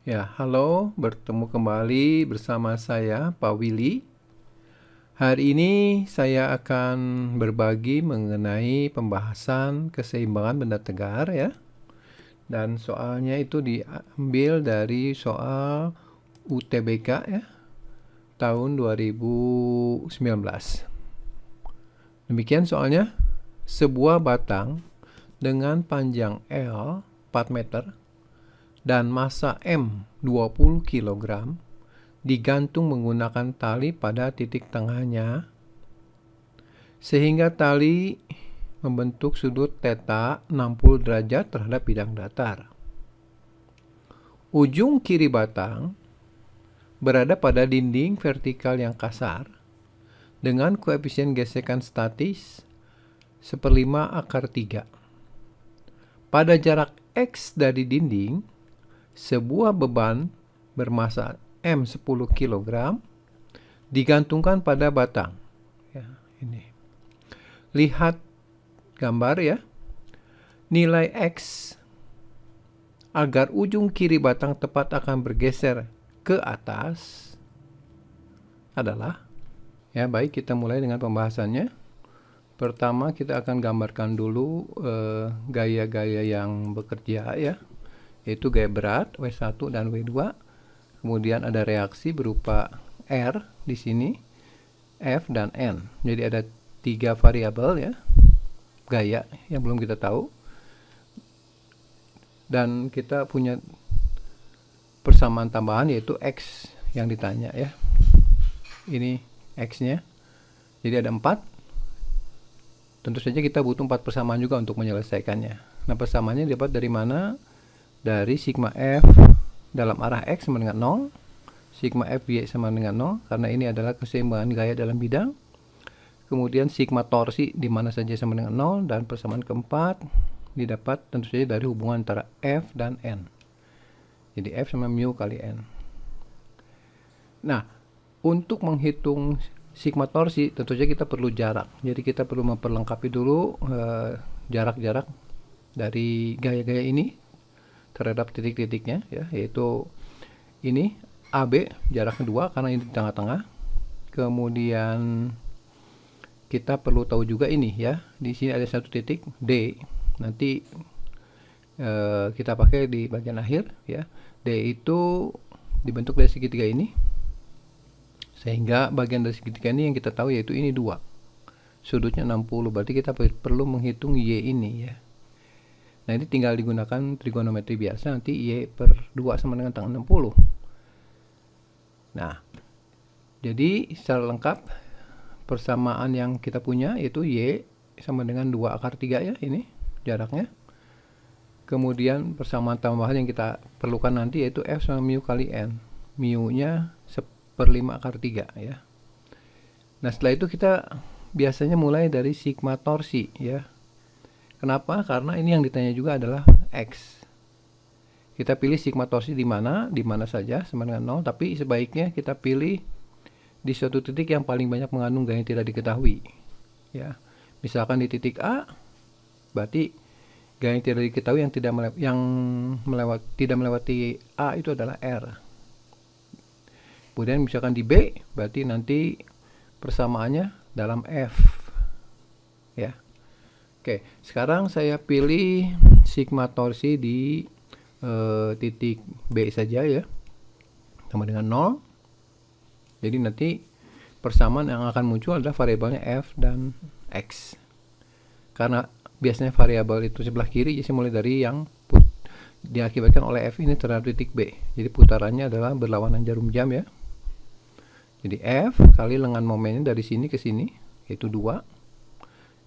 Ya, halo, bertemu kembali bersama saya, Pak Willy. Hari ini saya akan berbagi mengenai pembahasan keseimbangan benda tegar ya. Dan soalnya itu diambil dari soal UTBK ya, tahun 2019. Demikian soalnya, sebuah batang dengan panjang L 4 meter dan massa M 20 kg digantung menggunakan tali pada titik tengahnya sehingga tali membentuk sudut theta 60 derajat terhadap bidang datar. Ujung kiri batang berada pada dinding vertikal yang kasar dengan koefisien gesekan statis 1/5 akar 3. Pada jarak X dari dinding, sebuah beban bermassa M 10 kg digantungkan pada batang. Ya, ini. Lihat gambar ya. Nilai X agar ujung kiri batang tepat akan bergeser ke atas adalah, ya baik, kita mulai dengan pembahasannya. Pertama kita akan gambarkan dulu gaya-gaya yang bekerja ya, yaitu gaya berat W1 dan W2. Kemudian ada reaksi berupa R di sini, F dan N. Jadi ada 3 variabel ya, gaya yang belum kita tahu. Dan kita punya persamaan tambahan yaitu X yang ditanya ya. Ini X-nya. Jadi ada 4. Tentu saja kita butuh 4 persamaan juga untuk menyelesaikannya. Nah, persamaannya dapat dari mana? Dari sigma F dalam arah X sama dengan 0, sigma Fy sama dengan 0, karena ini adalah keseimbangan gaya dalam bidang. Kemudian sigma torsi di mana saja sama dengan 0, dan persamaan keempat didapat tentu saja dari hubungan antara F dan N. Jadi F sama mu kali N. Nah, untuk menghitung sigma torsi tentu saja kita perlu jarak. Jadi kita perlu memperlengkapi dulu jarak-jarak dari gaya-gaya ini terhadap titik-titiknya ya, yaitu ini AB jarak kedua karena ini di tengah-tengah. Kemudian kita perlu tahu juga ini ya, di sini ada satu titik D. Nanti kita pakai di bagian akhir ya. D itu dibentuk dari segitiga ini, sehingga bagian dari segitiga ini yang kita tahu yaitu ini 2, sudutnya 60. Berarti kita perlu menghitung Y ini ya. Nah, ini tinggal digunakan trigonometri biasa, nanti Y per 2 sama dengan tanggal 60. Nah, jadi secara lengkap persamaan yang kita punya yaitu Y sama dengan 2 akar 3 ya, ini jaraknya. Kemudian persamaan tambahan yang kita perlukan nanti yaitu F sama mu kali N. Mu nya 1/5 akar 3 ya. Nah, setelah itu kita biasanya mulai dari sigma torsi ya. Kenapa? Karena ini yang ditanya juga adalah X. Kita pilih sigma torsi di mana saja sama dengan 0, tapi sebaiknya kita pilih di suatu titik yang paling banyak mengandung gaya yang tidak diketahui. Ya. Misalkan di titik A, berarti gaya yang tidak diketahui yang tidak melewati A itu adalah R. Kemudian misalkan di B, berarti nanti persamaannya dalam F. Ya. Oke, sekarang saya pilih sigma torsi di titik B saja ya, sama dengan 0. Jadi nanti persamaan yang akan muncul adalah variabelnya F dan X. Karena biasanya variabel itu sebelah kiri, jadi mulai dari yang diakibatkan oleh F ini terhadap titik B. Jadi putarannya adalah berlawanan jarum jam ya. Jadi F kali lengan momennya dari sini ke sini, yaitu 2.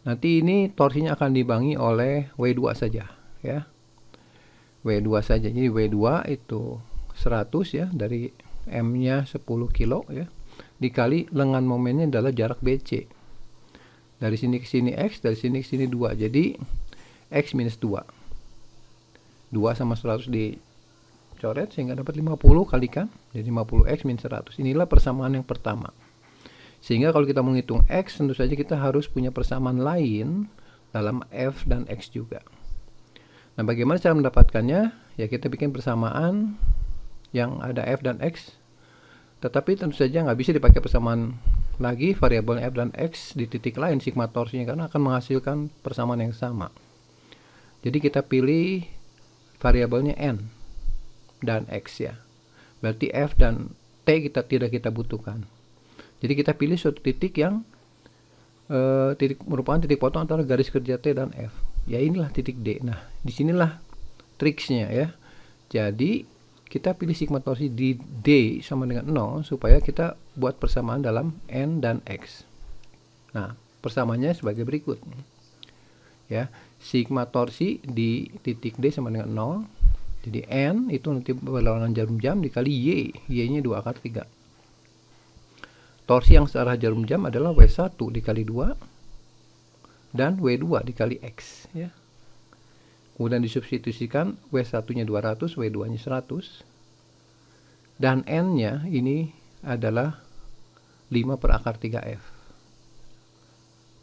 Nanti ini torsinya akan dibangi oleh W2 saja ya. W2 saja. Jadi W2 itu 100 ya, dari M-nya 10 kilo ya, dikali lengan momennya adalah jarak BC. Dari sini ke sini X, dari sini ke sini 2. Jadi X minus 2. 2 sama 100 dicoret sehingga dapat 50 kalikan. Jadi 50X minus 100. Inilah persamaan yang pertama. Sehingga kalau kita menghitung X, tentu saja kita harus punya persamaan lain dalam F dan X juga. Nah, bagaimana cara mendapatkannya? Ya, kita bikin persamaan yang ada f dan x, tetapi tentu saja nggak bisa dipakai persamaan lagi variabel f dan x di titik lain sigma torsinya, karena akan menghasilkan persamaan yang sama. Jadi kita pilih variabelnya n dan x ya. Berarti f dan t tidak kita butuhkan. Jadi kita pilih suatu titik yang merupakan titik potong antara garis kerja t dan f. Ya inilah titik D. Nah, disinilah triksnya ya. Jadi kita pilih sigma torsi di D sama dengan 0 supaya kita buat persamaan dalam n dan x. Nah, persamaannya sebagai berikut. Ya, sigma torsi di titik D sama dengan 0. Jadi n itu nanti berlawanan jarum jam dikali y. Y-nya 2 akar 3. Torsi yang searah jarum jam adalah W1 dikali 2 dan W2 dikali X ya. Kemudian disubstitusikan W1-nya 200, W2-nya 100. Dan N-nya ini adalah 5 per akar 3F.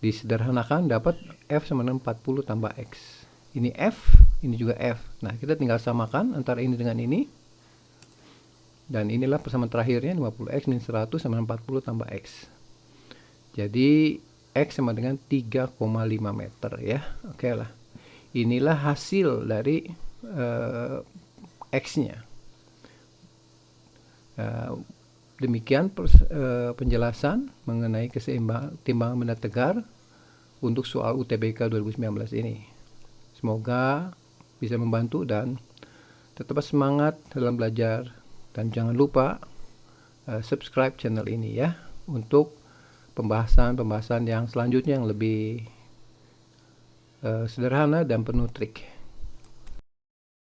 Disederhanakan dapat F sama dengan 40 tambah X. Ini F, ini juga F. Nah, kita tinggal samakan antara ini dengan ini. Dan inilah persamaan terakhirnya 50x min 100 sama 40 tambah x. Jadi x sama dengan 3,5 meter ya. Oke lah. Inilah hasil dari x-nya. Demikian penjelasan mengenai timbangan benda tegar untuk soal UTBK 2019 ini. Semoga bisa membantu dan tetap semangat dalam belajar. Dan jangan lupa subscribe channel ini ya, untuk pembahasan-pembahasan yang selanjutnya yang lebih sederhana dan penuh trik.